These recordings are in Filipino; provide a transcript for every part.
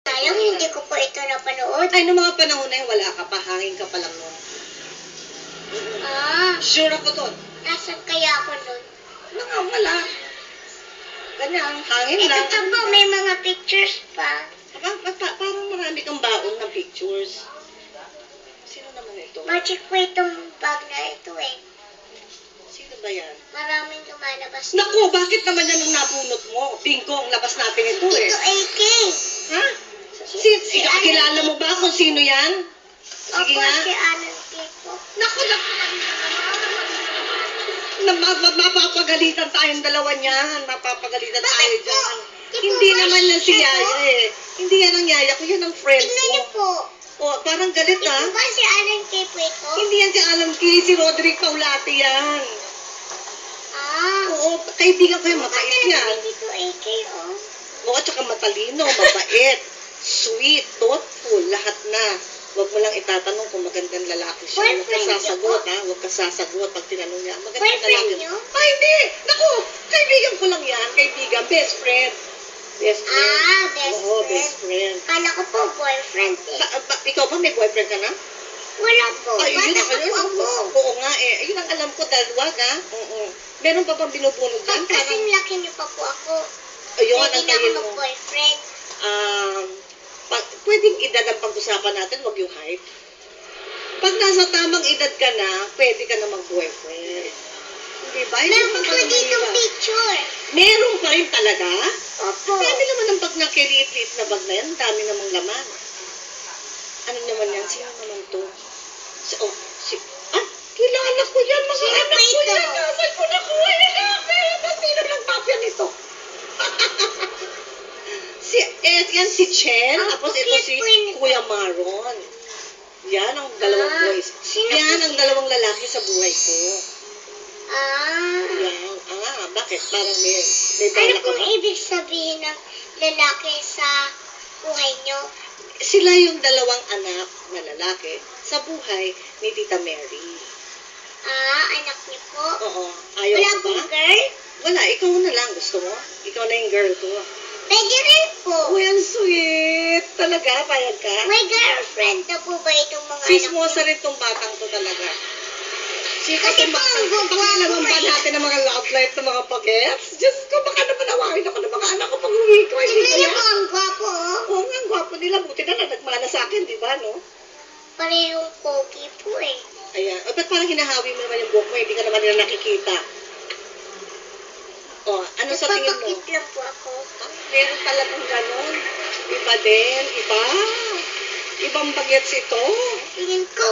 Sayang, hindi ko po ito napanood. Ay, noong mga panahon na yun, wala ka pa, hangin ka pa lang noon. Sure ako doon. Nasaan kaya ako nun? Wala. Ganyan, hangin Ito lang. pa po, may mga pictures pa. Parang marami kang baon na pictures. Sino naman ito? Magic po itong bag na ito eh. Sino ba yan? Maraming lumalabas. Naku, bakit naman yan ang nabunot mo? Bingo, ang labas natin ito eh. Ito AK. Ha? Kilala mo ba kung sino yan? Sige Opo, nga. si Alan Kiko. Naku. Mapapagalitan tayong dalawa niyan. Mapapagalitan tayo Bakit po? dyan. Di po Hindi ba naman yan si siya Yaya po? eh. Hindi yan ang Yaya ko. Yan ang friend Tignan niyo ko. po. Oh, parang galit Ito ha. ba si Alan Kiko ito? Hindi yan si Alan Key. Si Roderick Paulate yan. Oo, kaibigan ko yung mabait yan. Dito AK oh. Oo, at saka matalino, mabait, sweet, thoughtful, lahat na. Huwag mo lang itatanong kung magandang lalaki siya. Huwag ka Boyfriend niyo sasagot, po? ha? Huwag ka sasagot pag tinanong niya. Magandang Boyfriend lalaki. niyo? Ay, hindi! Naku! Kaibigan ko lang yan. Kaibigan. Best friend. Best friend. Best Oo, friend. best friend. Kala ko po boyfriend eh. Ikaw ba may boyfriend ka na? Wala po. Ay, yun Bata ang pa po ako. Oo nga eh. Ayun ang alam ko, dalwag ha. Oo. Meron pa bang binubunod dyan? Pag kasing laki niyo pa po ako. Ayun, Pwede ang na ako tayo mo. mag-boyfriend. Pwedeng edad ang pag-usapan natin, wag yung height. Pag nasa tamang edad ka na, pwede ka na mag-boyfriend. Hindi ba? Hindi Meron pa po naman dito mahirap. picture. Meron pa rin talaga? Opo. Dami naman ang bag na kiliit-liit na bag na yan. Dami namang laman. Ano naman yan? Sino naman to? Kilala ko yan. Mga Sino anak ba ko ito? yan. Nasaan ko nakuha yan? Sino lang papya nito? Yan si Chen. Ang Tapos ito cute si po yun. Kuya Maron. Yan ang dalawang boys. Sino Yan po ang siya? dalawang lalaki sa buhay ko. Ah. Yan. Bakit? Parang may Ano bala ka pong ba? ibig sabihin ng lalaki sa buhay niyo? Sila yung dalawang anak na lalaki sa buhay ni Tita Mary. Anak niyo po? Oo. Ayaw Wala mo ba? pong girl? Wala. Ikaw na lang. Gusto mo? Ikaw na yung girl ko. Pwede rin po. Uy, ang sweet. Talaga? Payag ka? May girlfriend na po ba itong mga anak Sismosa niyo? rin tong batang to talaga. Kasi po ang gugwa Pakialaman ko ba eh. natin ang mga love life ng mga pagets? Diyos ko, baka naman awahin ako ng mga anak ko pag uwi ko. Hindi Tignan niyo kaya? po ang gwapo oh. Oo nga, ang gwapo nila. Buti na nagmana sa akin, di ba, no? Parehong pogi po eh. Ayan. O, ba't parang hinahawi mo naman yung buhok mo? Hindi ka naman nila nakikita. O, ano sa tingin mo? Nagpapakit lang po ako. Meron talagang ganon. Iba din. Iba. Ibang bagets ito. Tingin ko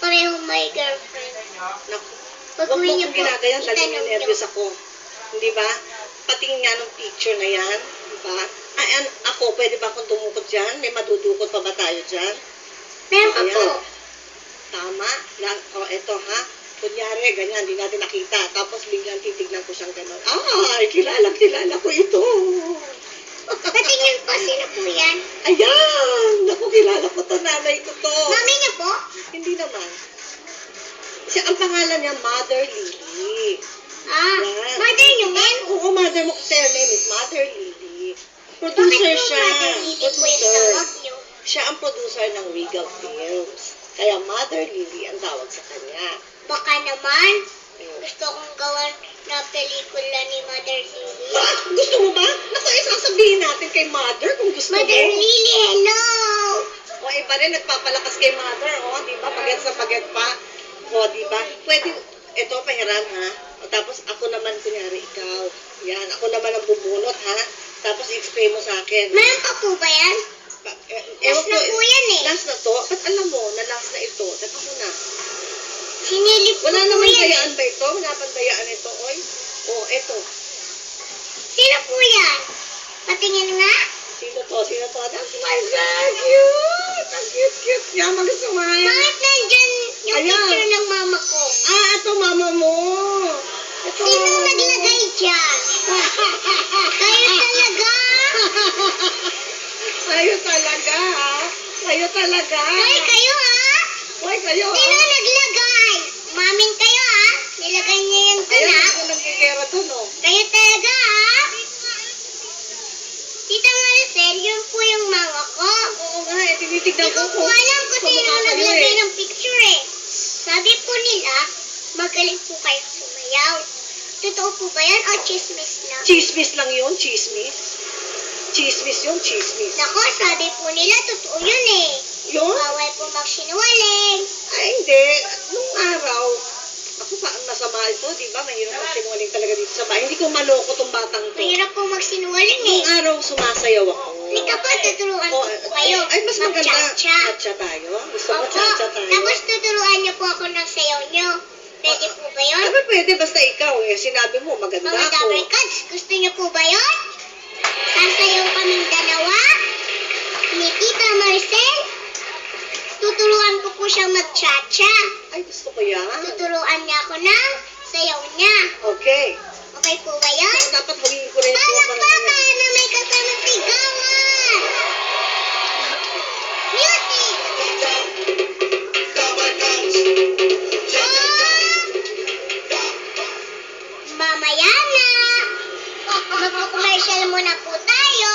parehong may girlfriend. Naku. Pag Huwag mo uwi niyo kong po, ginagayan, dali itanong niyo. nervous ako. Hindi ba? Patingin nga ng picture na yan. Di ba? Ako, pwede ba akong tumukot dyan? May madudukot pa ba tayo dyan? Meron pa Ayan. po. Tama. Eto ha. Kunyari, ganyan, hindi natin nakita. Tapos biglang titignan ko siyang gano'n. Ay, kilala ko ito. Patingin po, sino po yan? Ayan! Naku, kilala ko to, nanay ko to. Mami niyo po? Hindi naman. Ang pangalan niya, Mother Lily. Yan. Mother niyo men? Oo, mother mo. Kasi her name is Mother Lily. Bakit Producer po siya. Mother Lily po yung Producer. tawag niyo? Siya ang producer ng Regal Films. Kaya Mother Lily ang tawag sa kanya. Baka naman, Ayun. gusto kong gawan na pelikula ni Mother Lily. Gusto mo ba? Naku, sasabihin natin kay Mother kung gusto Mother mo. Lily, hello! O, iba rin, nagpapalakas kay Mother, o, di ba? Paget sa paget pa. O, di ba? Pwede, ito, pahiram, ha? O, tapos, ako naman, kunyari, ikaw. Yan, ako naman ang bubunot, ha? Tapos, i-explain mo sa akin. Meron pa po ba yan? Last na po yan eh. Last na to? Ba't alam mo na last na ito? Teka muna. Sinilip ko Wala po namang yan eh. dayaan ba ito? Wala bang dayaan ito, oy? O, ito. Sino po yan? Patingin nga? Sino to? Sino to? That's my God! Cute! Ang cute niya. Mag-smile. Bakit nandyan yung Ayan. picture ng mama ko? Ito mama mo. Ito. Sino naglagay dyan? Kayo talaga? Kayo talaga, ha? Kayo talaga. Hoy, kayo ha? Hoy, kayo, ha? Sino naglagay? Mamin kayo ha? Nilagay niya yung Ayan, tanak? ako nagkikera to, no? Kayo talaga ha? Tita Maricel, yun po yung mama ko? po ba yan o chismis lang? Chismis lang yun, chismis. Chismis yun, chismis. Nako, sabi po nila, totoo yun eh. Yun? Bawal po magsinungaling. Ay, hindi. Nung araw, ako pa ang nasama ito, di ba? Mahirap ang sinungaling talaga dito sa bahay. Hindi ko maloko tong batang to. Mahirap po magsinungaling eh. Nung araw, sumasayaw ako. Halika po, tuturuan ko po kayo. Ay, mas maganda. Mag-cha-cha. Cha-cha tayo. Gusto mo Opo. cha-cha tayo? Tapos tuturuan niyo po ako ng sayaw niyo. Pwede po ba yun? Ay, pwede. Basta ikaw eh. Sinabi mo, maganda Mga ako. double cuts, gusto niyo po ba yun? Sasayaw kaming dalawa ni Tita Marcel. Tuturuan ko po siyang mag-cha-cha. Ay, gusto ko yan. Tuturuan niya ako ng sayaw niya. Okay. Okay po ba yun? Dapat huwingin ko rin po ako ng Palakpakan na may kasama sigawan! Music! Mamaya na! Magpo-commercial muna po tayo.